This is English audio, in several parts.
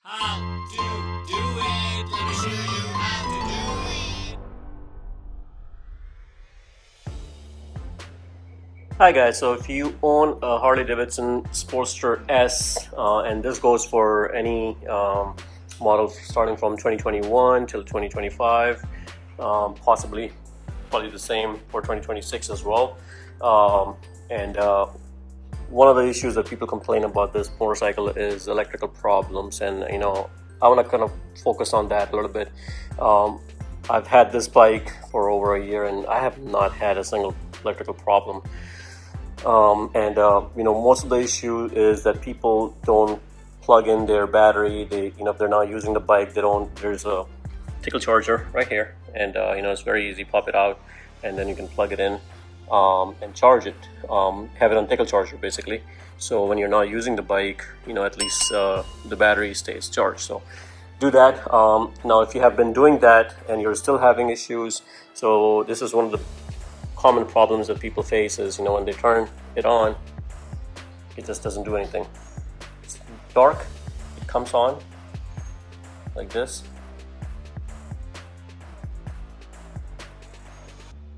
how to do it. Let me show you how to do it. Hi guys, so if you own a Harley Davidson Sportster S, and this goes for any model starting from 2021 till 2025, possibly probably the same for 2026 as well. And one of the issues that people complain about this motorcycle is electrical problems, and I want to kind of focus on that a little bit. I've had this bike for over a year and I have not had a single electrical problem. Most of the issue is that people don't plug in their battery. They, if they're not using the bike, they don't. There's a tickle charger right here, and it's very easy. Pop it out, and then you can plug it in and charge it. Have it on tickle charger basically. So when you're not using the bike, at least the battery stays charged. So do that. Now, if you have been doing that and you're still having issues, so this is one of the common problems that people face is, when they turn it on, it just doesn't do anything. It's dark, it comes on like this,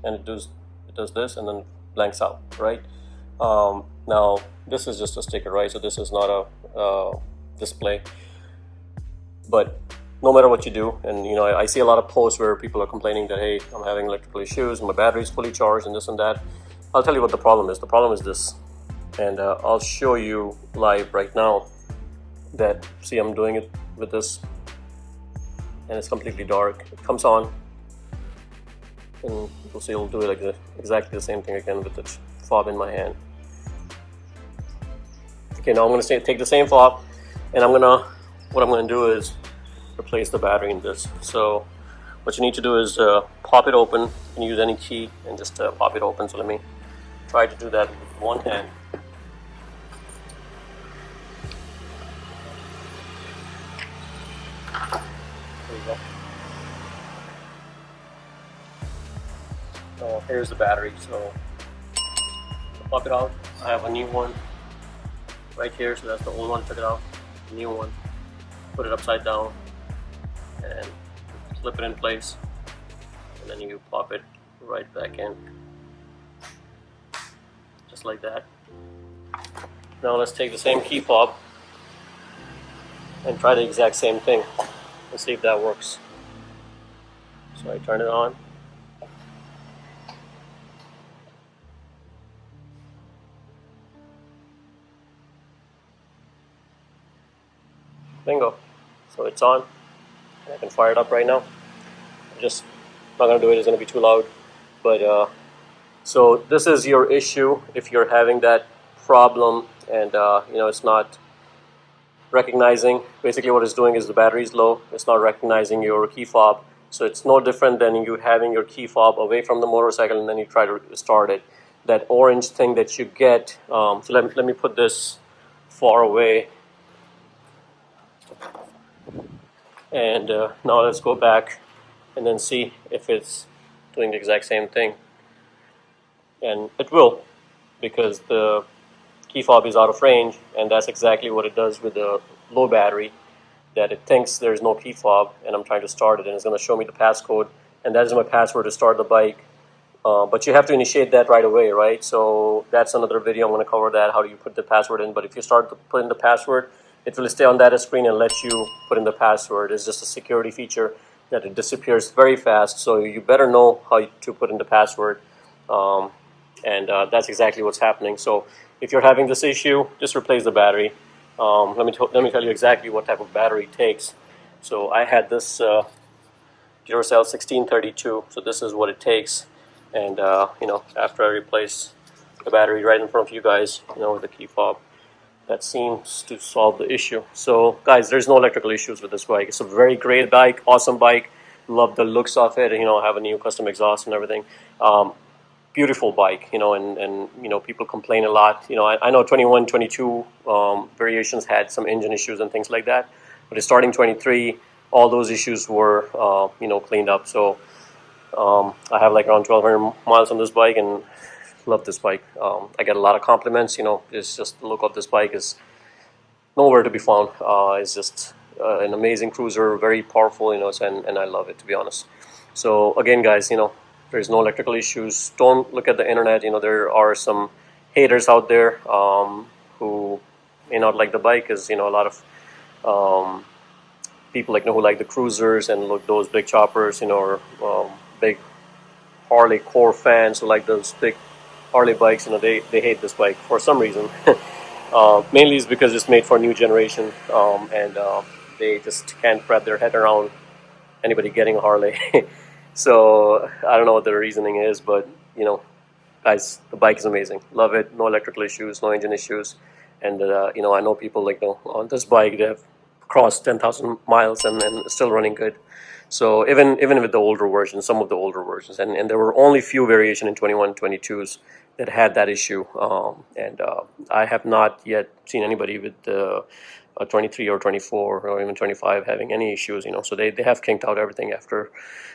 and it does this and then blanks out, right? Now this is just a sticker, right? So this is not a display, but no matter what you do, and I see a lot of posts where people are complaining that, hey, I'm having electrical issues, my battery is fully charged and this and that. I'll tell you what the problem is. The problem is this, and I'll show you live right now that, see, I'm doing it with this and it's completely dark. It comes on and you'll see it'll do it like this, exactly the same thing again with the fob in my hand. Okay, now I'm going to take the same fob and what I'm going to do is replace the battery in this. So what you need to do is pop it open. You can use any key and just pop it open. So let me try to do that with one hand. There you go. Here's the battery. So pop it out. I have a new one right here, so that's the old one. Took it out. New one. Put it upside down and slip it in place, and then you pop it right back in, just like that. Now let's take the same key fob and try the exact same thing and see if that works. So I turn it on. Bingo. So it's on. I can fire it up right now. I'm just not going to do it, it's going to be too loud. But so this is your issue if you're having that problem and it's not recognizing. Basically what it's doing is the battery is low, it's not recognizing your key fob. So it's no different than you having your key fob away from the motorcycle and then you try to start it. That orange thing that you get, so let me put this far away. And now let's go back and then see if it's doing the exact same thing. And it will, because the key fob is out of range, and that's exactly what it does with the low battery, that it thinks there's no key fob and I'm trying to start it and it's going to show me the passcode, and that is my password to start the bike. But you have to initiate that right away, right? So that's another video. I'm going to cover that, how do you put the password in. But if you start to put in the password, it will stay on that screen and let you put in the password. It's just a security feature that it disappears very fast, so you better know how to put in the password. That's exactly what's happening. So if you're having this issue, just replace the battery. Let me tell you exactly what type of battery it takes. So I had this Duracell 1632, so this is what it takes. And after I replace the battery right in front of you guys, with the key fob, that seems to solve the issue. So guys, there's no electrical issues with this bike. It's a very great bike, awesome bike. Love the looks of it. I have a new custom exhaust and everything. Beautiful bike, and people complain a lot. I know 21, 22 variations had some engine issues and things like that, but starting 23, all those issues were cleaned up. So I have like around 1,200 miles on this bike and love this bike. I get a lot of compliments. It's just the look of this bike is nowhere to be found. It's just an amazing cruiser, very powerful, you know, and I love it, to be honest. So again, guys, you know, there's no electrical issues. Don't look at the internet. You know, there are some haters out there who may not like the bike, because you know, a lot of people like, you know, who like the cruisers and look those big choppers, you know, or big Harley core fans who like those big Harley bikes, you know, they hate this bike for some reason. Mainly is because it's made for a new generation, and they just can't wrap their head around anybody getting a Harley. So I don't know what the reasoning is, but you know, guys, the bike is amazing. Love it. No electrical issues, no engine issues, and you know, I know people like, you know, on this bike they have crossed 10,000 miles and still running good. So even with the older versions, some of the older versions, and there were only few variation in 21, 22s that had that issue, and I have not yet seen anybody with a 23 or 24 or even 25 having any issues, you know. So they have kinked out everything after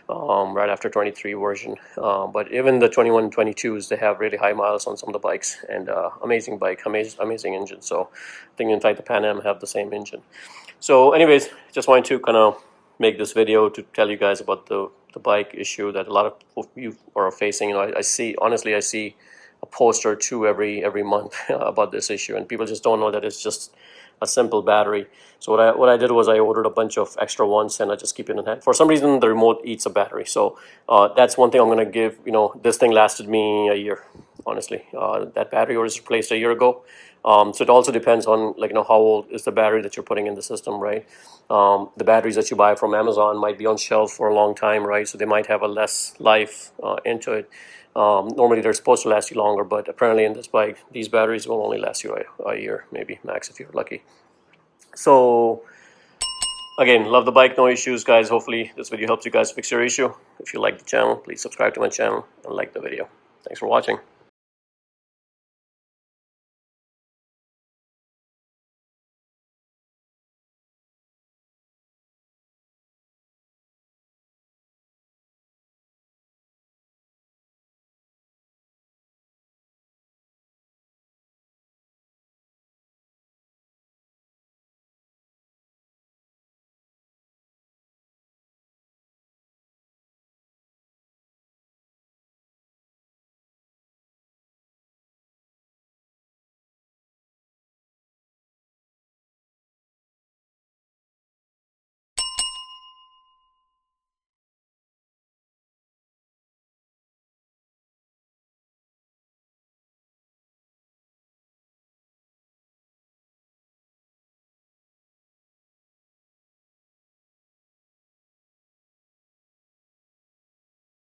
right after 23 version, but even the 21, 22s, they have really high miles on some of the bikes, and amazing bike, amazing engine. So I think in fact the Pan Am have the same engine. So anyways, just wanted to kind of make this video to tell you guys about the bike issue that a lot of you are facing. You know, I see, honestly, I see a post or two every month about this issue, and people just don't know that it's just a simple battery. So what I did was I ordered a bunch of extra ones, and I just keep it in hand. For some reason, the remote eats a battery, so that's one thing I'm gonna give. You know, this thing lasted me a year, honestly. That battery was replaced a year ago. So it also depends on, like, you know, how old is the battery that you're putting in the system, right? The batteries that you buy from Amazon might be on shelf for a long time, right? So they might have a less life into it. Normally they're supposed to last you longer, but apparently in this bike, these batteries will only last you a year, maybe max if you're lucky. So again, love the bike, no issues, guys. Hopefully this video helps you guys fix your issue. If you like the channel, please subscribe to my channel and like the video. Thanks for watching.